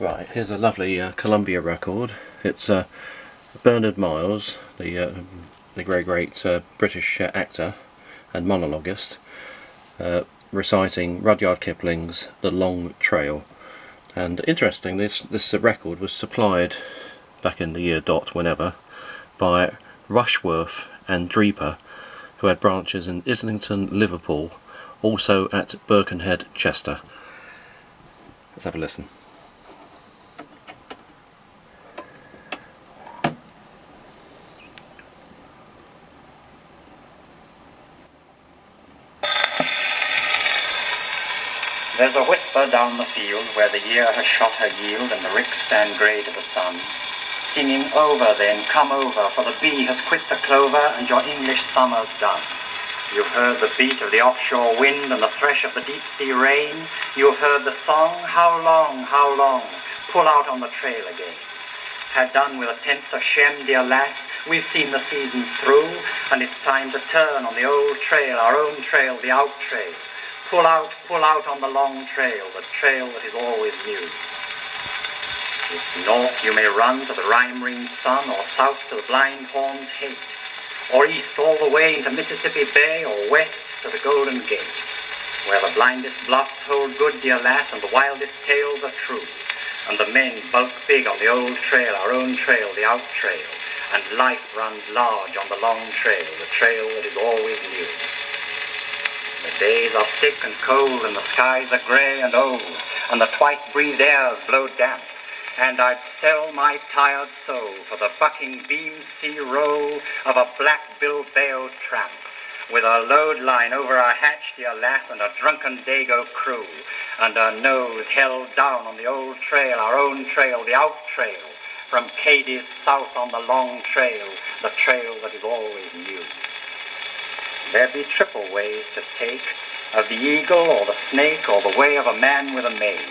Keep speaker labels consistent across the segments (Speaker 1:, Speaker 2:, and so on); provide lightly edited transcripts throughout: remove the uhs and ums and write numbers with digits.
Speaker 1: Right, here's a lovely Columbia record. It's Bernard Miles, the great British actor and monologuist, reciting Rudyard Kipling's The Long Trail. And interesting, this record was supplied back in the year dot whenever by Rushworth and Deever, who had branches in Islington, Liverpool, also at Birkenhead, Chester. Let's have a listen.
Speaker 2: There's a whisper down the field where the year has shot her yield and the ricks stand grey to the sun, singing over then, come over, for the bee has quit the clover and your English summer's done. You've heard the beat of the offshore wind and the thresh of the deep sea rain. You've heard the song, how long, pull out on the trail again. Had done with the tents of Shem, dear lass, we've seen the seasons through, and it's time to turn on the old trail, our own trail, the out trail. Pull out on the long trail, the trail that is always new. It's north you may run to the rime-ring sun, or south to the blind horn's hate, or east all the way into Mississippi Bay, or west to the Golden Gate, where the blindest bluffs hold good, dear lass, and the wildest tales are true, and the men bulk big on the old trail, our own trail, the out trail, and life runs large on the long trail, the trail that is always new. The days are sick and cold, and the skies are grey and old, and the twice-breathed airs blow damp, and I'd sell my tired soul for the bucking beam sea roll of a black-billed Bayo tramp, with a load line over our hatch, dear lass, and a drunken Dago crew, and her nose held down on the old trail, our own trail, the out trail, from Cadiz south on the long trail, the trail that is always new. There be triple ways to take, of the eagle or the snake or the way of a man with a maid.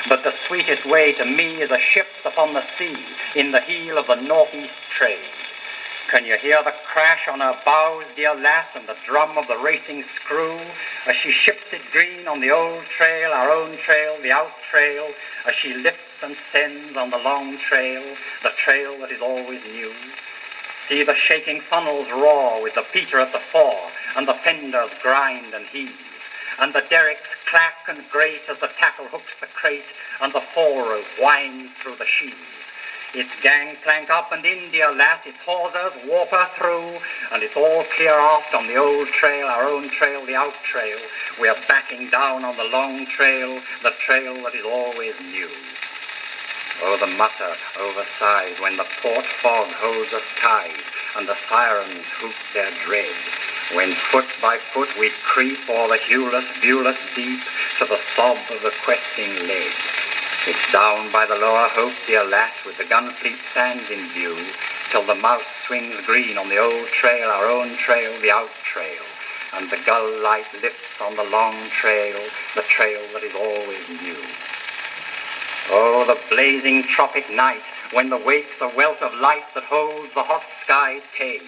Speaker 2: But the sweetest way to me is a ship's upon the sea, in the heel of the northeast trade. Can you hear the crash on her bows, dear lass, and the drum of the racing screw, as she ships it green on the old trail, our own trail, the out trail, as she lifts and sends on the long trail, the trail that is always new? See the shaking funnels roar with the peter at the fore, and the fenders grind and heave, and the derricks clack and grate as the tackle hooks the crate, and the fore-rope winds through the sheave. Its gangplank up and in, dear lass, its hawsers warp her through, and it's all clear aft on the old trail, our own trail, the out trail. We're backing down on the long trail, the trail that is always new. Oh, the mutter overside when the port fog holds us tied, and the sirens hoot their dread, when foot by foot we creep o'er the hueless, viewless deep to the sob of the questing lead. It's down by the lower Hope, dear lass, with the Gunfleet sands in view, till the mouse swings green on the old trail, our own trail, the out trail, and the gull light lifts on the long trail, the trail that is always new. Oh, the blazing tropic night, when the wake's a welt of light that holds the hot sky tame,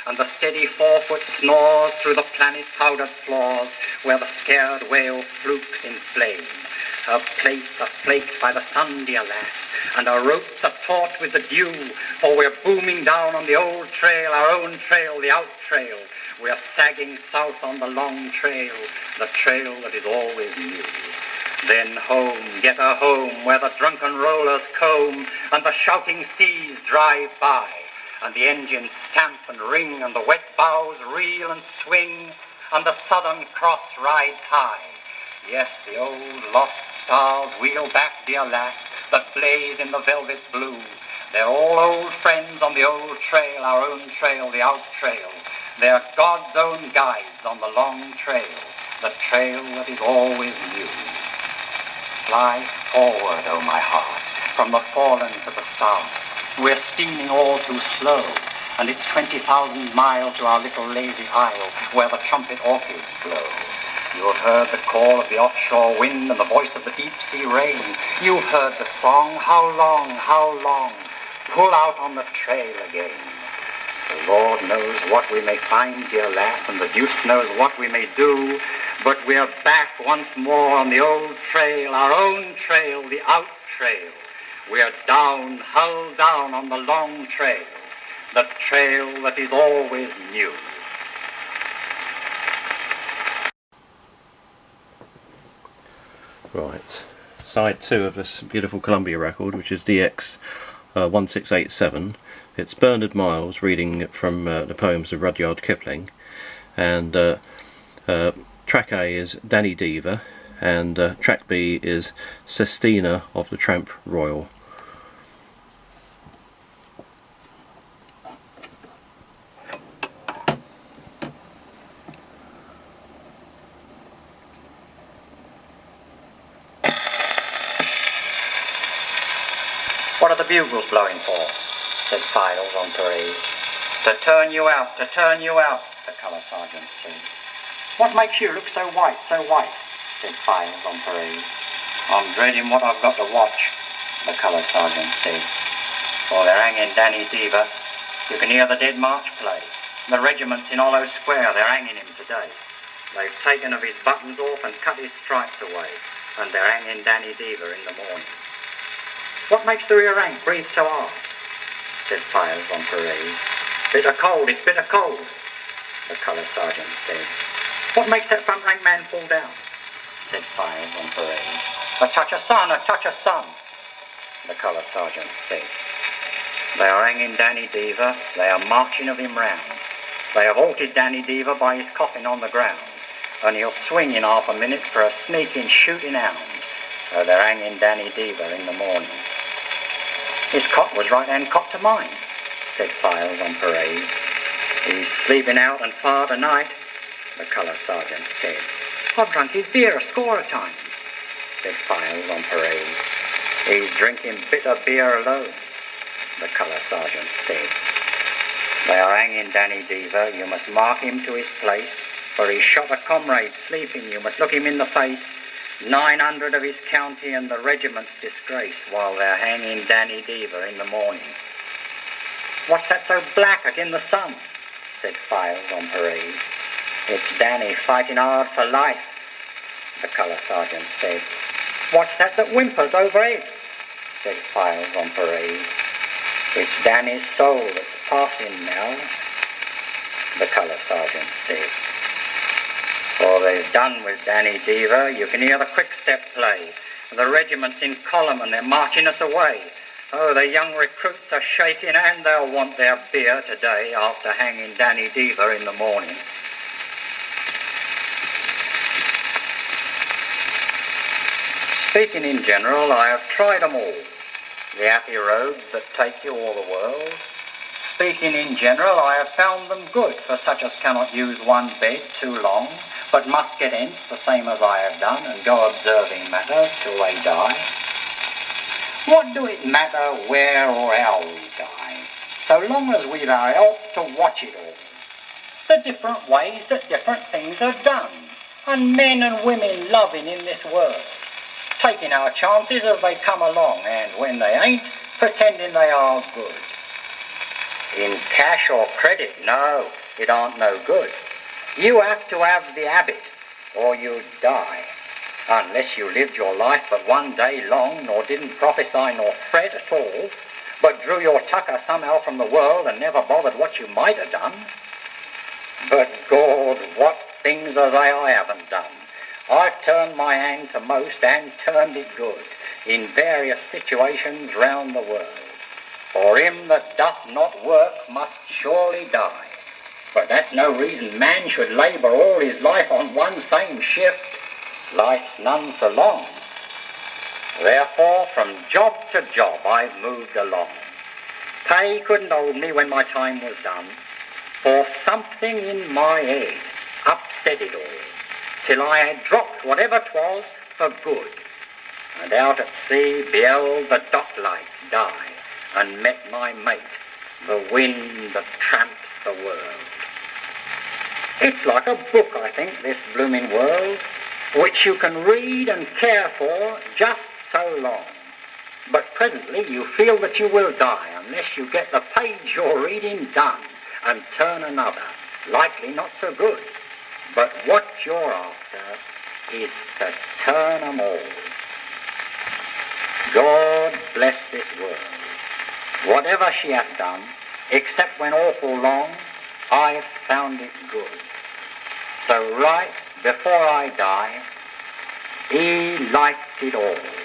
Speaker 2: and the steady 4-foot snores through the planet-powdered floors, where the scared whale flukes in flame. Her plates are flaked by the sun, dear lass, and her ropes are taut with the dew, for we're booming down on the old trail, our own trail, the out trail. We're sagging south on the long trail, the trail that is always new. Then home, get her home, where the drunken rollers comb, and the shouting seas drive by, and the engines stamp and ring, and the wet bows reel and swing, and the Southern Cross rides high. Yes, the old lost stars wheel back, dear lass, that blaze in the velvet blue. They're all old friends on the old trail, our own trail, the out trail. They're God's own guides on the long trail, the trail that is always new. Fly forward, oh my heart, from the fallen to the start. We're steaming all too slow, and it's 20,000 miles to our little lazy isle, where the trumpet orchids blow. You've heard the call of the offshore wind and the voice of the deep sea rain. You've heard the song, how long, pull out on the trail again. The Lord knows what we may find, dear lass, and the deuce knows what we may do, but we're back once more on the old trail, our own trail, the out trail, we're down, hull down on the long trail, the trail that is always new.
Speaker 1: Right, side 2 of this beautiful Columbia record, which is DX 1687. It's Bernard Miles reading from the poems of Rudyard Kipling, and track A is Danny Deever, and track B is Sestina of the Tramp-Royal.
Speaker 2: What are the bugles blowing for? Said Files on parade. To turn you out, the colour sergeant said. What makes you look so white, said Files on parade. I'm dreading what I've got to watch, the colour sergeant said. For they're hanging Danny Deever. You can hear the Dead March play. The regiment's in Hollow Square, they're hanging him today. They've taken of his buttons off and cut his stripes away, and they're hanging Danny Deever in the morning. What makes the rear rank breathe so hard? Said Files on parade. Bitter cold, it's bitter cold, the colour sergeant said. What makes that front rank man fall down? Said Files on parade. A touch of sun, the colour sergeant said. They are hanging Danny Deever, they are marching of him round. They have halted Danny Deever by his coffin on the ground, and he'll swing in half a minute for a sneaking shooting hound. So they're hanging Danny Deever in the morning. His cot was right-hand cot to mine, said Files on parade. He's sleeping out and far tonight, the colour sergeant said. I've drunk his beer a score of times, said Files on parade. He's drinking bitter beer alone, the colour sergeant said. They are hanging Danny Deever, you must mark him to his place, for he shot a comrade sleeping, you must look him in the face. 900 of his county and the regiment's disgrace while they're hanging Danny Deever in the morning. What's that so black again the sun? Said Files on parade. It's Danny fighting hard for life, the colour sergeant said. What's that whimpers overhead? Said Files on parade. It's Danny's soul that's passing now, the colour sergeant said. For they've done with Danny Deever, you can hear the quick-step play. The regiment's in column and they're marching us away. Oh, the young recruits are shaking and they'll want their beer today after hanging Danny Deever in the morning. Speaking in general, I have tried them all. The happy roads that take you all the world. Speaking in general, I have found them good for such as cannot use one bed too long, but must get hence the same as I have done, and go observing matters till they die. What do it matter where or how we die, so long as we've our help to watch it all? The different ways that different things are done, and men and women loving in this world, taking our chances as they come along, and when they ain't, pretending they are good. In cash or credit, no, it aren't no good. You have to have the habit, or you die. Unless you lived your life but one day long, nor didn't prophesy nor fret at all, but drew your tucker somehow from the world and never bothered what you might have done. But God, what things are they I haven't done. I've turned my hand to most and turned it good, in various situations round the world. For him that doth not work must surely die. But that's no reason man should labour all his life on one same shift. Life's none so long. Therefore, from job to job I've moved along. Pay couldn't hold me when my time was done, for something in my head upset it all, till I had dropped whatever 'twas for good, and out at sea beheld the dock lights die, and met my mate, the wind that tramps the world. It's like a book, I think, this blooming world, which you can read and care for just so long. But presently you feel that you will die unless you get the page you're reading done and turn another, likely not so good. But what you're after is to turn 'em all. God bless this world. Whatever she hath done, except when awful long, I've found it good. So right before I die, he liked it all.